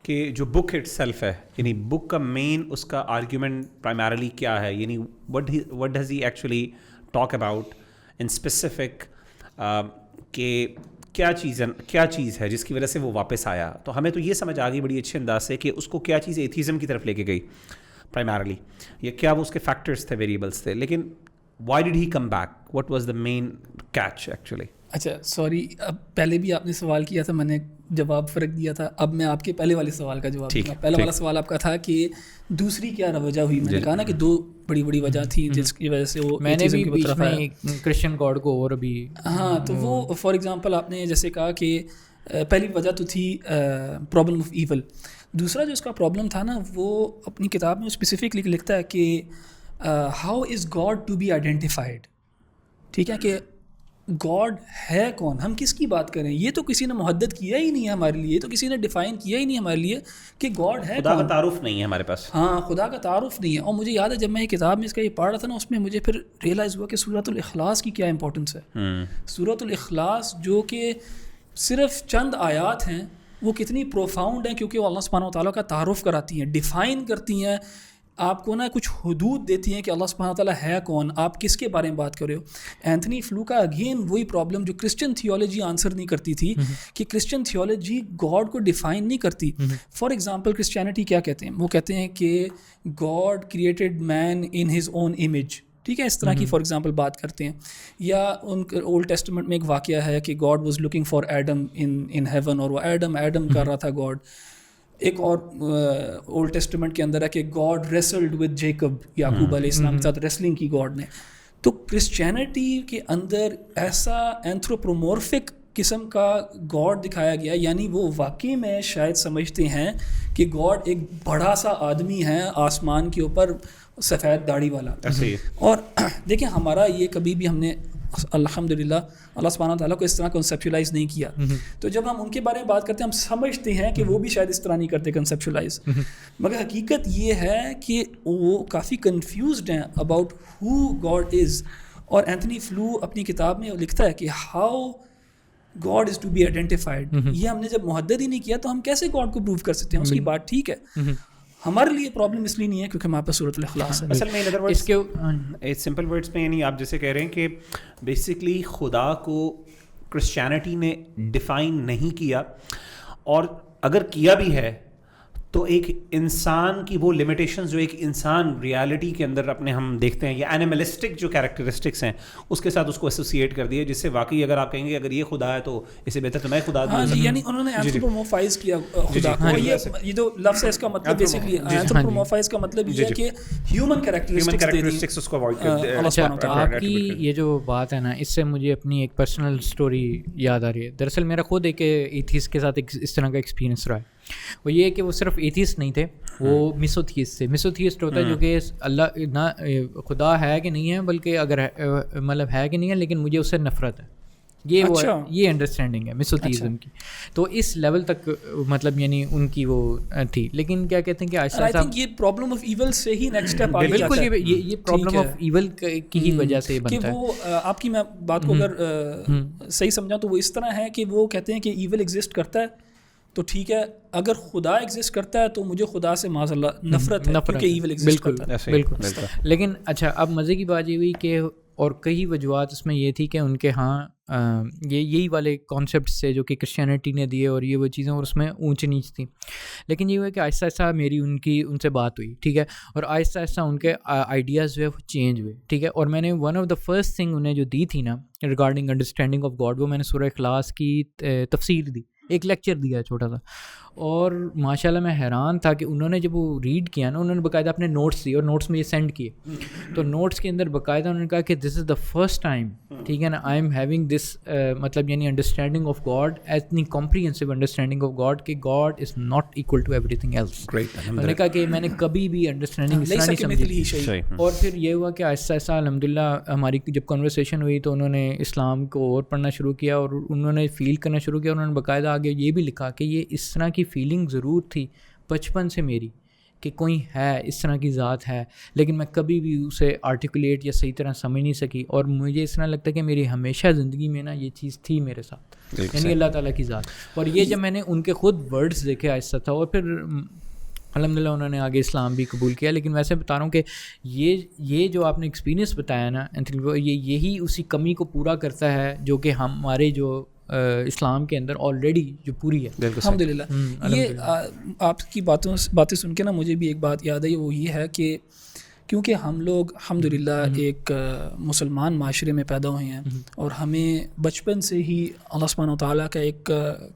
کہ جو بک اٹ سیلف ہے, یعنی بک کا مین اس کا آرگیومنٹ پرائمرلی کیا ہے, یعنی what does he actually talk about in specific, کہ کیا چیز ہے جس کی وجہ سے وہ واپس آیا. تو ہمیں تو یہ سمجھ آ گئی بڑی اچھے انداز سے کہ اس کو کیا چیز ایتھیزم کی طرف لے کے گئی پرائمرلی, یا کیا وہ اس کے فیکٹرز تھے, ویریبلس تھے, لیکن why did he come back, what was the main catch actually.
اچھا سوری, اب پہلے بھی آپ نے سوال کیا تھا, میں نے جواب فرق دیا تھا, اب میں آپ کے پہلے والے سوال کا جواب دوں گا. پہلا والا سوال آپ کا تھا کہ دوسری کیا وجہ ہوئی, میں نے کہا نا کہ دو بڑی وجہ تھی جس کی وجہ سے وہ
میں نے بھی بیچ میں کرسچن گاڈ کو اور بھی
ہاں, تو وہ فار ایگزامپل آپ نے جیسے کہا کہ پہلی وجہ تو تھی پرابلم آف ایول. دوسرا جو اس کا پرابلم تھا نا, وہ اپنی کتاب میں اسپیسیفکلی لکھتا ہے کہ how is God to be identified. ٹھیک ہے, کہ گاڈ ہے کون, ہم کس کی بات کریں, یہ تو کسی نے محدد کیا ہی نہیں ہے ہمارے لیے, تو کسی نے ڈیفائن کیا ہی نہیں ہمارے لیے کہ گاڈ ہے,
خدا کا تعارف نہیں ہے ہمارے پاس.
ہاں, خدا کا تعارف نہیں ہے. اور مجھے یاد ہے جب میں یہ کتاب میں اس کا یہ پڑھ رہا تھا نا, اس میں مجھے پھر ریئلائز ہوا کہ سورۃ الاخلاص کی کیا امپورٹنس ہے. سورۃ الاخلاص جو کہ صرف چند آیات ہیں, وہ کتنی پروفاؤنڈ ہیں, کیونکہ وہ اللہ سبحانہ و تعالیٰ کا تعارف کراتی ہیں, ڈیفائن کرتی ہیں, آپ کو نا کچھ حدود دیتی ہیں کہ اللہ سبحانہ تعالیٰ ہے کون, آپ کس کے بارے میں بات کر رہے ہو. اینتھنی فلو کا اگین وہی پرابلم جو کرسچن تھیولوجی آنسر نہیں کرتی تھی, کہ کرسچن تھیولوجی گاڈ کو ڈیفائن نہیں کرتی. فار ایگزامپل کرسچینٹی کیا کہتے ہیں, وہ کہتے ہیں کہ God created man in his own image, ٹھیک ہے, اس طرح کی فار ایگزامپل بات کرتے ہیں. یا ان اولڈ ٹیسٹمنٹ میں ایک واقعہ ہے کہ God was looking for Adam in heaven, اور وہ ایڈم کر رہا تھا گاڈ. ایک اور اولڈ ٹیسٹمنٹ کے اندر ہے کہ گاڈ ریسلڈ ود جیکب، یعقوب علیہ السلام کے ساتھ ریسلنگ کی گاڈ نے. تو کرسچینٹی کے اندر ایسا اینتھروپومورفک قسم کا گاڈ دکھایا گیا، یعنی وہ واقعی میں شاید سمجھتے ہیں کہ گاڈ ایک بڑا سا آدمی ہے آسمان کے اوپر سفید داڑھی والا. اور دیکھیں ہمارا یہ کبھی بھی ہم نے الحمدللہ اللہ سبحانہ تعالیٰ کو اس طرح کنسیپچولائز نہیں کیا. تو جب ہم ان کے بارے میں بات کرتے ہیں ہم سمجھتے ہیں کہ وہ بھی شاید اس طرح نہیں کرتے کنسیپچولائز، مگر حقیقت یہ ہے کہ وہ کافی کنفیوزڈ ہیں اباؤٹ ہو گاڈ از. اور اینتھنی فلو اپنی کتاب میں لکھتا ہے کہ how God is to be identified. یہ ہم نے جب محدد ہی نہیں کیا تو ہم کیسے گاڈ کو پروو کر سکتے ہیں؟ اس کی بات ٹھیک ہے، ہمارے لیے پرابلم اس لیے نہیں ہے کیونکہ ہمارے پاس سورۃ الاخلاص ہے.
اصل میں اس کے سمپل ورڈس میں یعنی آپ جیسے کہہ رہے ہیں کہ بیسکلی خدا کو کرسچینٹی نے ڈیفائن نہیں کیا، اور اگر کیا بھی ہے تو ایک انسان کی وہ لمیٹیشنز جو ایک انسان ریالٹی کے اندر اپنے ہم دیکھتے ہیں، یا اینیملسٹک جو کیریکٹرسٹکس ہیں اس کے ساتھ اس کو ایسوسیٹ کر دیا، جس سے واقعی اگر آپ کہیں گے اگر یہ خدا ہے تو اس سے بہتر تو میں خدا
ہوں. یعنی انہوں نے اینتھروپومورفائز کیا خدا کو. یہ جو لفظ ہے اس کا مطلب بیسیکلی اینتھروپومورفائز کا مطلب یہ ہے کہ ہیومن کیریکٹرسٹکس
اس کو اوائڈ کر دیا.
اچھا، آپ کی یہ جو بات ہے نا، اس سے مجھے اپنی ایک پرسنل اسٹوری یاد آ رہی ہے. دراصل میرا خود ایک ایتھیسٹ کے ساتھ ایک اس طرح کا ایکسپیرینس رہا ہے. وہ یہ کہ وہ صرف ایتھیسٹ نہیں تھے، وہ میسوتھیسٹ تھے. میسوتھیسٹ ہوتا ہے جو کہ اللہ نہ خدا ہے کہ نہیں ہے، بلکہ اگر مطلب ہے کہ نہیں ہے لیکن مجھے اس سے نفرت ہے. یہ انڈرسٹینڈنگ ہے میسوتھیزم کی. تو اس لیول تک مطلب یعنی ان کی وہ تھی. لیکن کیا کہتے ہیں کہ آہستہ آہستہ
یہ پرابلم آف ایول سے ہی نیکسٹ اسٹیپ آگے جاتا ہے.
بالکل یہ پرابلم آف ایول کی ہی وجہ سے بنتا ہے.
کہ وہ آپ کی میں بات کو اگر صحیح سمجھا تو وہ اس طرح ہے کہ وہ کہتے ہیں کہ ایول ایگزسٹ کرتا ہے تو ٹھیک ہے، اگر خدا ایگزسٹ کرتا ہے تو مجھے خدا سے معاذ اللہ نفرت ہے کیونکہ ایول ایگزسٹ کرتا ہے.
بالکل. لیکن اچھا، اب مزے کی بات یہ ہوئی کہ اور کئی وجوہات اس میں یہ تھی کہ ان کے ہاں یہی والے کانسیپٹس سے جو کہ کرسچینٹی نے دیے اور یہ وہ چیزیں، اور اس میں اونچ نیچ تھیں. لیکن یہ ہوا کہ آہستہ آہستہ میری ان سے بات ہوئی، ٹھیک ہے، اور آہستہ آہستہ ان کے آئیڈیاز جو ہے وہ چینج ہوئے، ٹھیک ہے. اور میں نے one of the first thing انہیں جو دی تھی نا ریگارڈنگ انڈرسٹینڈنگ آف گاڈ، وہ میں نے سورہ اخلاص کی تفسیر دی، ایک لیکچر دیا چھوٹا سا. اور ماشاء اللہ میں حیران تھا کہ انہوں نے جب وہ ریڈ کیا نا، انہوں نے باقاعدہ اپنے نوٹس دیے اور نوٹس میں یہ سینڈ کیے. تو نوٹس کے اندر باقاعدہ انہوں نے کہا کہ دس از دا فرسٹ ٹائم، ٹھیک ہے نا، آئی ایم ہیونگ دس مطلب یعنی انڈرسٹینڈنگ آف گاڈ، ایتنی کمپریہنسو انڈرسٹینڈنگ آف گاڈ کہ God is not equal to everything else. انہوں نے کہا کہ میں نے کبھی بھی انڈرسٹینڈنگ اس طرح نہیں سمجھی. اور پھر یہ ہوا کہ آہستہ آہستہ الحمد للہ ہماری جب کنورسیشن ہوئی تو انہوں نے اسلام کو اور پڑھنا شروع کیا اور انہوں نے فیل کرنا شروع کیا. انہوں نے باقاعدہ آگے یہ بھی لکھا کہ یہ اس طرح کی فیلنگ ضرور تھی بچپن سے میری کہ کوئی ہے اس طرح کی ذات ہے، لیکن میں کبھی بھی اسے آرٹیکولیٹ یا صحیح طرح سمجھ نہیں سکی. اور مجھے اس طرح لگتا ہے کہ میری ہمیشہ زندگی میں نا یہ چیز تھی میرے ساتھ، یعنی اللہ تعالیٰ کی ذات. اور یہ جب میں نے ان کے خود ورڈز دیکھے آہستہ تھا، اور پھر الحمد للہ انہوں نے آگے اسلام بھی قبول کیا. لیکن ویسے بتا رہا ہوں کہ یہ جو آپ نے ایکسپیرینس بتایا نا، یہی اسی کمی کو پورا کرتا ہے جو کہ ہمارے جو اسلام کے اندر آلریڈی جو پوری ہے.
الحمد للہ. یہ آپ کی باتیں سن کے نا مجھے بھی ایک بات یاد آئی، وہ یہ ہے کہ کیونکہ ہم لوگ الحمد للہ ایک مسلمان معاشرے میں پیدا ہوئے ہیں، اور ہمیں بچپن سے ہی اللہ سبحانہ و تعالیٰ کا ایک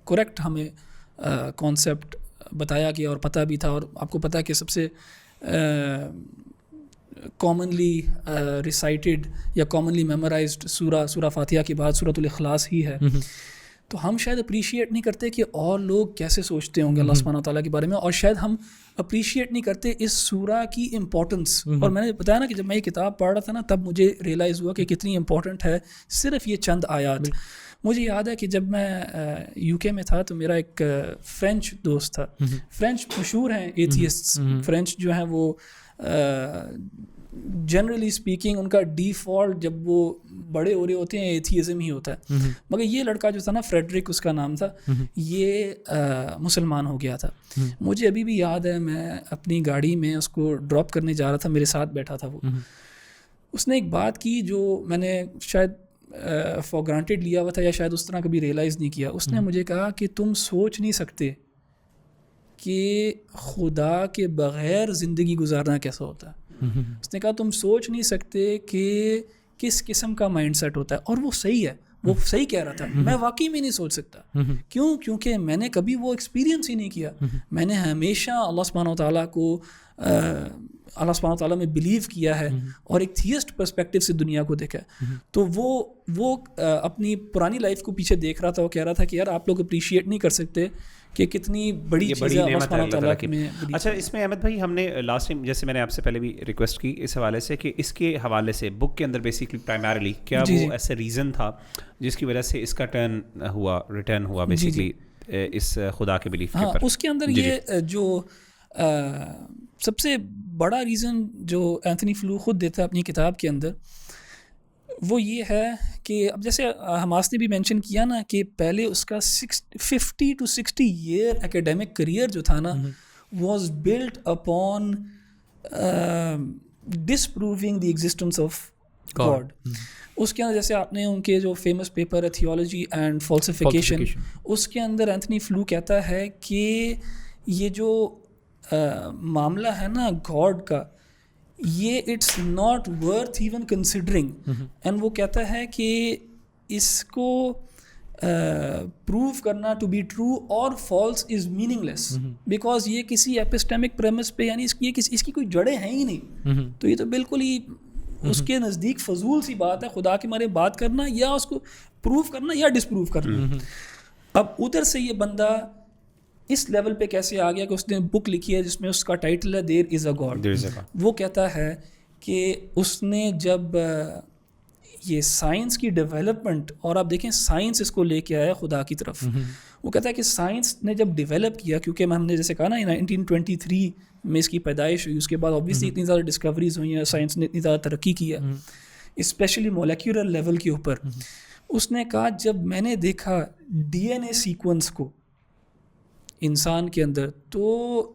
کریکٹ ہمیں کانسیپٹ بتایا گیا اور پتہ بھی تھا. اور آپ کو پتہ ہے کہ سب سے کامنلی ریسائٹڈ یا کامنلی میمورائزڈ سورہ فاتحہ کے بعد سورۃ الاخلاص ہی ہے. تو ہم شاید اپریشیٹ نہیں کرتے کہ اور لوگ کیسے سوچتے ہوں گے اللہ سبحانہ تعالیٰ کے بارے میں، اور شاید ہم اپریشیٹ نہیں کرتے اس سورہ کی امپورٹنس. اور میں نے بتایا نا کہ جب میں یہ کتاب پڑھ رہا تھا نا تب مجھے ریئلائز ہوا کہ کتنی امپورٹنٹ ہے صرف یہ چند آیات. مجھے یاد ہے کہ جب میں یو کے میں تھا تو میرا ایک فرینچ دوست تھا. فرینچ مشہور ہیں ایتھیسٹس. فرینچ جو ہیں وہ جنرلی اسپیکنگ ان کا ڈیفالٹ جب وہ بڑے ہو رہے ہوتے ہیں ایتھیزم ہی ہوتا ہے. مگر یہ لڑکا جو تھا نا، فریڈرک اس کا نام تھا، یہ مسلمان ہو گیا تھا. مجھے ابھی بھی یاد ہے میں اپنی گاڑی میں اس کو ڈراپ کرنے جا رہا تھا، میرے ساتھ بیٹھا تھا وہ. اس نے ایک بات کی جو میں نے شاید فار گرانٹیڈ لیا ہوا تھا یا شاید اس طرح کبھی ریئلائز نہیں کیا. اس نے مجھے کہا کہ تم سوچ نہیں سکتے کہ خدا کے بغیر زندگی گزارنا کیسا ہوتا ہے. اس نے کہا تم سوچ نہیں سکتے کہ کس قسم کا مائنڈ سیٹ ہوتا ہے. اور وہ صحیح ہے، وہ صحیح کہہ رہا تھا, میں واقعی میں نہیں سوچ سکتا. کیوں؟ کیونکہ میں نے کبھی وہ ایکسپیرینس ہی نہیں کیا. میں نے ہمیشہ اللہ سبحانہ و تعالیٰ کو اللہ سبحانہ و تعالیٰ میں بلیو کیا ہے اور ایک تھیسٹ پرسپیکٹو سے دنیا کو دیکھا ہے. تو وہ اپنی پرانی لائف کو پیچھے دیکھ رہا تھا, وہ کہہ رہا تھا کہ یار آپ لوگ اپریشیٹ نہیں کر سکتے کہ کتنی بڑی چیز ہے اللہ سبحانہ تعالیٰ میں.
اچھا, اس میں احمد بھائی ہم نے لاسٹ ٹائم جیسے میں نے آپ سے پہلے بھی ریکویسٹ کی اس حوالے سے کہ اس کے حوالے سے بک کے اندر بیسکلی پرائمریلی کیا وہ ایسے ریزن تھا جس کی وجہ سے اس کا ریٹرن ہوا بیسکلی اس خدا کے بلیف کے اوپر.
اس کے اندر یہ جو سب سے بڑا ریزن جو اینتھنی فلو خود دیتا ہے اپنی کتاب کے اندر, وہ یہ ہے کہ اب جیسے حماس نے بھی مینشن کیا نا کہ پہلے اس کا 50 to 60 ایئر اکیڈیمک کریئر جو تھا نا was built upon disproving the existence of God. اس کے اندر جیسے آپ نے ان کے جو فیمس پیپر ہے تھیولوجی اینڈ فالسیفیکیشن, اس کے اندر اینتھنی فلو کہتا ہے کہ یہ جو معاملہ ہے نا گاڈ کا, یہ it's not worth even considering. And وہ کہتا ہے کہ اس کو پروو کرنا ٹو بی ٹرو اور false is meaningless, because یہ کسی ایپسٹیمک پریمس پہ یعنی اس کی کوئی جڑیں ہیں ہی نہیں. تو یہ تو بالکل ہی اس کے نزدیک فضول سی بات ہے خدا کے بارے بات کرنا, یا اس کو پروو کرنا یا ڈسپروو کرنا. اب ادھر سے یہ بندہ اس لیول پہ کیسے آ گیا کہ اس نے بک لکھی ہے جس میں اس کا ٹائٹل ہے دیر از اے گاڈ. وہ کہتا ہے کہ اس نے جب یہ سائنس کی ڈیولپمنٹ, اور آپ دیکھیں سائنس اس کو لے کے آیا خدا کی طرف, وہ کہتا ہے کہ سائنس نے جب ڈیولپ کیا, کیونکہ ہم نے جیسے کہا نا 1923 میں اس کی پیدائش ہوئی, اس کے بعد اوبویسلی اتنی زیادہ ڈسکوریز ہوئی ہیں, سائنس نے اتنی زیادہ ترقی کی ہے اسپیشلی مولیکولر لیول کے اوپر. اس نے کہا جب میں نے دیکھا ڈی این اے سیکوینس کو انسان کے اندر, تو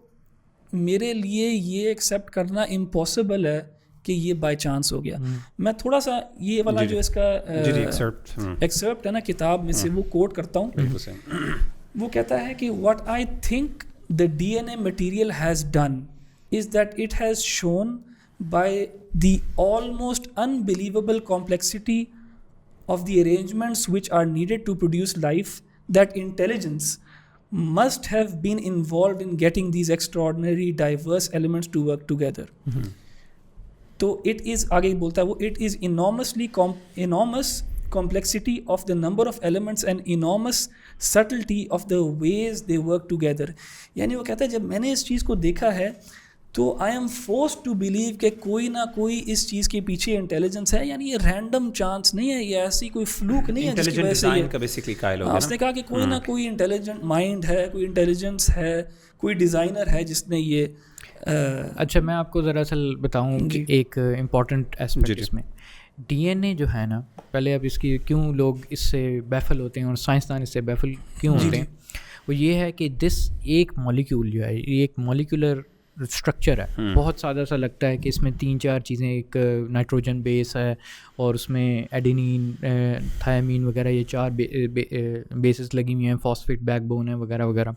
میرے لیے یہ ایکسیپٹ کرنا امپاسبل ہے کہ یہ بائی چانس ہو گیا. میں تھوڑا سا یہ والا جو اس کا ایکسرپٹ ہے نا کتاب میں سے وہ کوٹ کرتا ہوں. وہ کہتا ہے کہ what I think the DNA material has done is that it has shown by the almost unbelievable complexity of the arrangements which are needed to produce life that intelligence must have been involved in getting these extraordinary diverse elements to work together. تو it is آگے بولتا ہے وہ it is enormous complexity of the number of elements and enormous subtlety of the ways they work together. یعنی وہ کہتا ہے جب میں نے اس چیز کو دیکھا ہے تو I am forced to believe کہ کوئی نہ کوئی اس چیز کے پیچھے انٹیلیجنس ہے, یعنی یہ رینڈم چانس نہیں ہے, یہ ایسی کوئی فلوک نہیں ہے جس کی وجہ سے یہ اس نے کہا کہ کوئی نہ کوئی انٹیلیجنٹ مائنڈ ہے, کوئی انٹیلیجنس ہے, کوئی ڈیزائنر ہے جس نے یہ.
اچھا میں آپ کو ذرا اصل بتاؤں کہ ایک امپورٹنٹ ایسپیکٹ اس میں ڈی این اے جو ہے نا, پہلے اب اس کی کیوں لوگ اس سے بیفل ہوتے ہیں اور سائنسدان اس سے بیفل کیوں ہوتے ہیں, وہ یہ ہے کہ ایک مالیکیول جو ہے یہ ایک مالیکولر اسٹرکچر ہے, بہت سادہ سا لگتا ہے کہ اس میں 3-4 چیزیں, ایک نائٹروجن بیس ہے اور اس میں ایڈینین تھائمین وغیرہ یہ 4 بیسز لگی ہوئی ہیں, فاسفیٹ بیک بون ہے وغیرہ وغیرہ.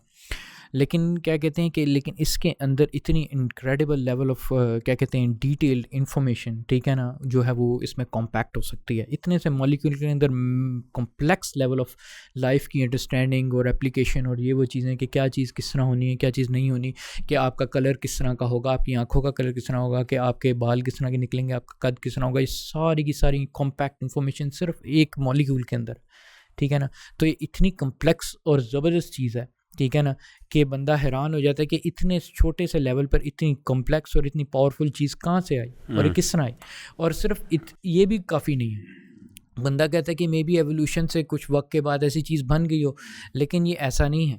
لیکن کیا کہتے ہیں کہ لیکن اس کے اندر اتنی انکریڈیبل لیول آف کیا کہتے ہیں ڈیٹیلڈ انفارمیشن, ٹھیک ہے نا, جو ہے وہ اس میں کمپیکٹ ہو سکتی ہے. اتنے سے مالیکول کے اندر کمپلیکس لیول آف لائف کی انڈرسٹینڈنگ اور اپلیکیشن اور یہ وہ چیزیں کہ کیا چیز کس طرح ہونی ہے, کیا چیز نہیں ہونی, کہ آپ کا کلر کس طرح کا ہوگا, آپ کی آنکھوں کا کلر کس طرح ہوگا, کہ آپ کے بال کس طرح کے نکلیں گے, آپ کا قد کس طرح ہوگا, یہ ساری کی ساری کمپیکٹ انفارمیشن صرف ایک مالیکول کے اندر, ٹھیک ہے نا. تو یہ اتنی کمپلیکس اور زبردست چیز ہے, ٹھیک ہے نا, کہ بندہ حیران ہو جاتا ہے کہ اتنے چھوٹے سے لیول پر اتنی کمپلیکس اور اتنی پاورفل چیز کہاں سے آئی اور یہ کس طرح آئی. اور صرف یہ بھی کافی نہیں ہے, بندہ کہتا ہے کہ مے بی ایولیوشن سے کچھ وقت کے بعد ایسی چیز بن گئی ہو, لیکن یہ ایسا نہیں ہے.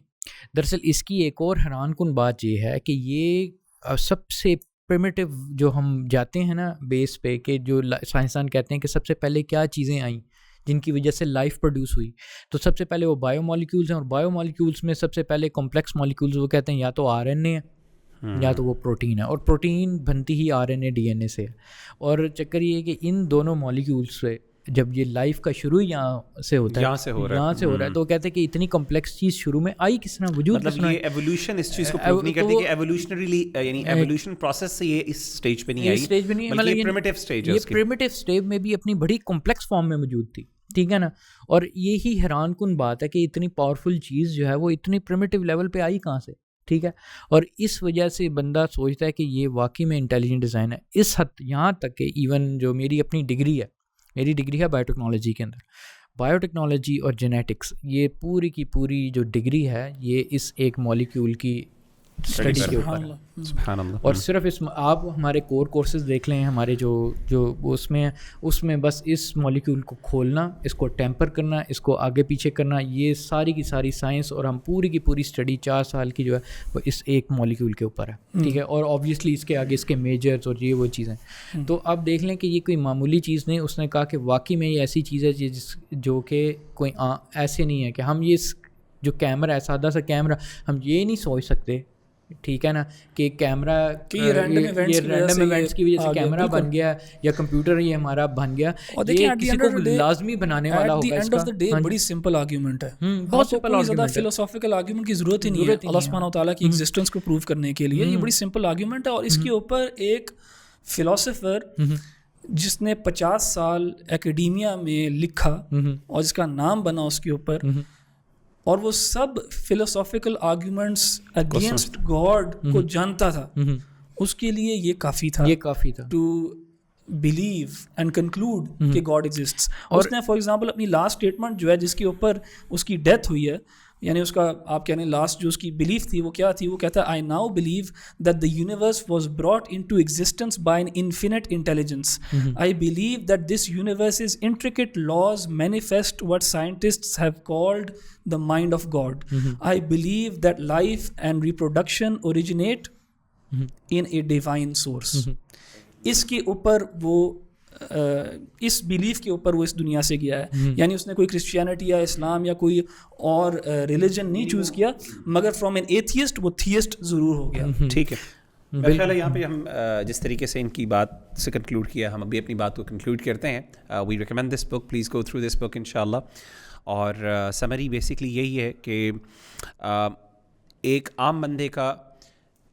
دراصل اس کی ایک اور حیران کن بات یہ ہے کہ یہ سب سے پریمیٹیو جو ہم جاتے ہیں نا بیس پہ, کہ جو سائنسدان کہتے ہیں کہ سب سے پہلے کیا چیزیں آئیں جن کی وجہ سے لائف پروڈیوس ہوئی, تو سب سے پہلے وہ بایو مالیکولز ہیں, اور بایو مالیکولز میں سب سے پہلے کمپلیکس مالیکولز وہ کہتے ہیں یا تو آر این اے ہے یا تو وہ پروٹین ہے, اور پروٹین بنتی ہی R N A D N A سے ہے. اور چکر یہ ہے کہ ان دونوں مالیکولز سے جب یہ لائف کا شروع یہاں سے ہوتا ہے, یہاں سے ہو رہا ہے, تو وہ کہتے ہیں کہ اتنی کمپلیکس چیز شروع میں آئی کس طرح, وجود کس طرح.
یہ ایوولوشن اس چیز کو پروو نہیں کرتی کہ ایوولوشنریلی یعنی ایوولوشن پروسیس سے یہ اس سٹیج پہ نہیں آئی,
بلکہ یہ پریمیٹیو سٹیج میں بھی اپنی بڑی کمپلیکس فارم میں موجود تھی, ٹھیک ہے نا. اور یہی حیران کن بات ہے کہ اتنی پاورفل چیز جو ہے وہ اتنی پریمیٹیو لیول پہ آئی کہاں سے, ٹھیک ہے. اور اس وجہ سے بندہ سوچتا ہے کہ یہ واقعی میں انٹیلیجنٹ ڈیزائن ہے. اس حد یہاں تک کہ ایون جو میری اپنی ڈگری ہے بایو ٹیکنالوجی کے اندر, بایو ٹیکنالوجی اور جینیٹکس, یہ پوری کی پوری جو ڈگری ہے یہ اس ایک مالیکیول کی اسٹڈی کے اوپر ہے.
سبحان اللہ.
اور صرف اس آپ ہمارے کور کورسز دیکھ لیں ہمارے جو اس میں بس اس مالیکیول کو کھولنا, اس کو ٹیمپر کرنا, اس کو آگے پیچھے کرنا, یہ ساری کی ساری سائنس اور ہم پوری کی پوری اسٹڈی 4 سال کی جو ہے وہ اس ایک مالیکیول کے اوپر ہے, ٹھیک ہے. اور آبویسلی اس کے آگے اس کے میجرز اور یہ وہ چیزیں. تو آپ دیکھ لیں کہ یہ کوئی معمولی چیز نہیں. اس نے کہا کہ واقعی میں یہ ایسی چیز ہے جو کہ کوئی ایسے نہیں ہے کہ ہم یہ جو کیمرہ ہے, سادہ سا کیمرہ, ہم یہ نہیں سوچ سکتے, ٹھیک ہے نا, کہ کیمرہ یہ رینڈم ایونٹس کی وجہ سے کیمرہ بن گیا یا کمپیوٹر یہ ہمارا بن گیا, یہ کسی کو لازمی بنانے والا ہوگا.
اینڈ آف دا ڈے بڑی سمپل آرگیومنٹ ہے,
بہت سمپل
زیادہ فلسافیکل آرگیومنٹ کی ضرورت ہی نہیں ہے اللہ سبحانہ و تعالیٰ کی ایگزسٹنس کو پروو کرنے کے لیے. یہ بڑی سمپل آرگیومنٹ ہے. اور اس کے اوپر ایک فلاسفر جس نے 50 سال اکیڈیمیا میں لکھا اور جس کا نام بنا اس کے اوپر, اور وہ سب فلسافیکل آرگیومنٹس اگینسٹ گاڈ کو جانتا تھا, اس کے لیے یہ کافی تھا ٹو بلیو اینڈ کنکلوڈ کہ گاڈ ایگزسٹس. اس نے فار ایگزامپل اپنی لاسٹ اسٹیٹمنٹ جو ہے جس کے اوپر اس کی ڈیتھ ہوئی ہے, یعنی اس کا آپ کہنے لاسٹ جو اس کی بلیف تھی وہ کیا تھی, وہ کہتا ہے I now believe that the universe was brought into existence by an infinite intelligence. I believe that this universe's intricate laws manifest what scientists have called the mind of God. I believe that life and reproduction originate in a divine source. اس کے اوپر وہ اس بیلیف کے اوپر وہ اس دنیا سے گیا ہے. یعنی اس نے کوئی کرسچینٹی یا اسلام یا کوئی اور ریلیجن نہیں چوز کیا, مگر فرام این ایتھیسٹ وہ تھیسٹ ضرور ہو گیا.
ٹھیک ہے, میرا خیال ہے یہاں پہ ہم جس طریقے سے ان کی بات سے کنکلوڈ کیا, ہم ابھی اپنی بات کو کنکلوڈ کرتے ہیں. We recommend this book, please go through this book ان شاء اللہ. اور سمری بیسکلی یہی ہے کہ ایک عام بندے کا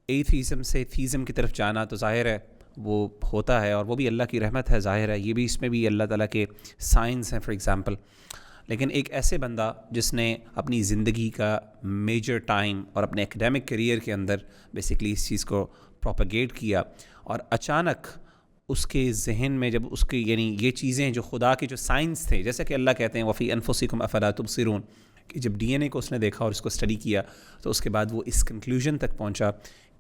ایتھیزم سے تھیزم کی طرف جانا تو ظاہر ہے وہ ہوتا ہے, اور وہ بھی اللہ کی رحمت ہے, ظاہر ہے یہ بھی, اس میں بھی اللہ تعالیٰ کے سائنس ہیں فار ایگزامپل. لیکن ایک ایسے بندہ جس نے اپنی زندگی کا میجر ٹائم اور اپنے اکیڈیمک کیریئر کے اندر بیسکلی اس چیز کو پروپیگیٹ کیا, اور اچانک اس کے ذہن میں جب اس کی یعنی یہ چیزیں جو خدا کے جو سائنس تھے, جیسے کہ اللہ کہتے ہیں وفی انفسکم افلا تبصرون, کہ جب ڈی این اے کو اس نے دیکھا اور اس کو اسٹڈی کیا تو اس کے بعد وہ اس کنکلوژن تک پہنچا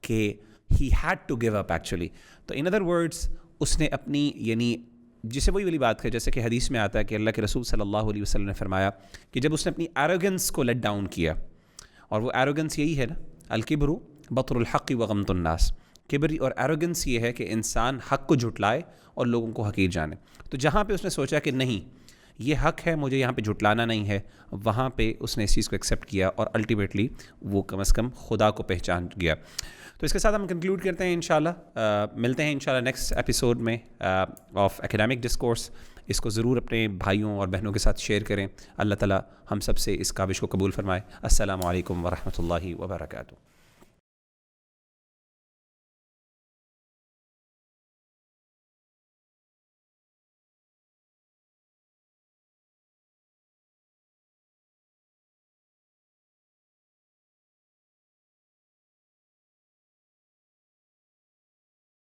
کہ he had to give up actually. تو ان ادر ورڈس اس نے اپنی یعنی جسے وہی والی بات ہے جیسے کہ حدیث میں آتا ہے کہ اللہ کے رسول صلی اللہ علیہ وسلم نے فرمایا کہ جب اس نے اپنی ایروگنس کو لیٹ ڈاؤن کیا, اور وہ ایروگنس یہی ہے نا, الکبر بطر الحق وغمط الناس, کبر اور ایروگنس یہ ہے کہ انسان حق کو جھٹلائے اور لوگوں کو حقیر جانے. تو جہاں پہ اس نے سوچا کہ نہیں یہ حق ہے, مجھے یہاں پہ جھٹلانا نہیں ہے, وہاں پہ اس نے اس چیز کو ایکسیپٹ کیا اور الٹیمیٹلی وہ کم از کم خدا کو پہچان گیا. تو اس کے ساتھ ہم کنکلوڈ کرتے ہیں انشاءاللہ. ملتے ہیں انشاءاللہ نیکسٹ ایپیسوڈ میں آف ایکیڈیمک ڈسکورس. اس کو ضرور اپنے بھائیوں اور بہنوں کے ساتھ شیئر کریں. اللہ تعالیٰ ہم سب سے اس کاوش کو قبول فرمائے. السلام علیکم ورحمۃ اللہ وبرکاتہ.